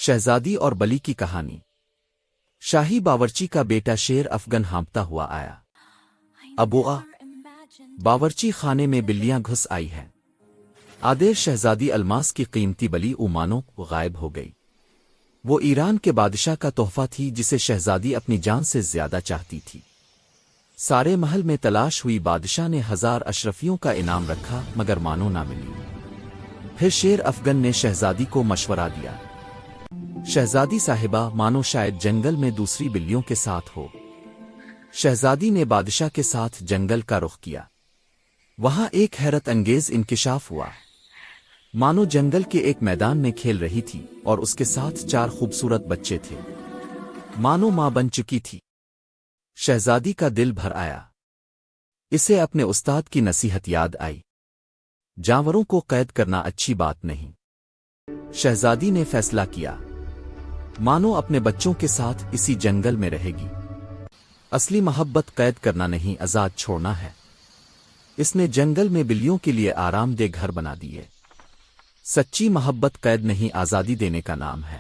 شہزادی اور بلی کی کہانی۔ شاہی باورچی کا بیٹا شیر افغن ہانپتا ہوا آیا۔ ابوا، باورچی خانے میں بلیاں گھس آئی ہیں۔ آدیر شہزادی الماس کی قیمتی بلی امانو غائب ہو گئی۔ وہ ایران کے بادشاہ کا تحفہ تھی جسے شہزادی اپنی جان سے زیادہ چاہتی تھی۔ سارے محل میں تلاش ہوئی، بادشاہ نے 1000 اشرفیوں کا انعام رکھا مگر مانو نہ ملی۔ پھر شیر افغن نے شہزادی کو مشورہ دیا، شہزادی صاحبہ، مانو شاید جنگل میں دوسری بلیوں کے ساتھ ہو۔ شہزادی نے بادشاہ کے ساتھ جنگل کا رخ کیا۔ وہاں ایک حیرت انگیز انکشاف ہوا۔ مانو جنگل کے ایک میدان میں کھیل رہی تھی اور اس کے ساتھ 4 خوبصورت بچے تھے۔ مانو ماں بن چکی تھی۔ شہزادی کا دل بھر آیا۔ اسے اپنے استاد کی نصیحت یاد آئی، جانوروں کو قید کرنا اچھی بات نہیں۔ شہزادی نے فیصلہ کیا، مانو اپنے بچوں کے ساتھ اسی جنگل میں رہے گی۔ اصلی محبت قید کرنا نہیں، آزاد چھوڑنا ہے۔ اس نے جنگل میں بلیوں کے لیے آرام دہ گھر بنا دیے۔ سچی محبت قید نہیں، آزادی دینے کا نام ہے۔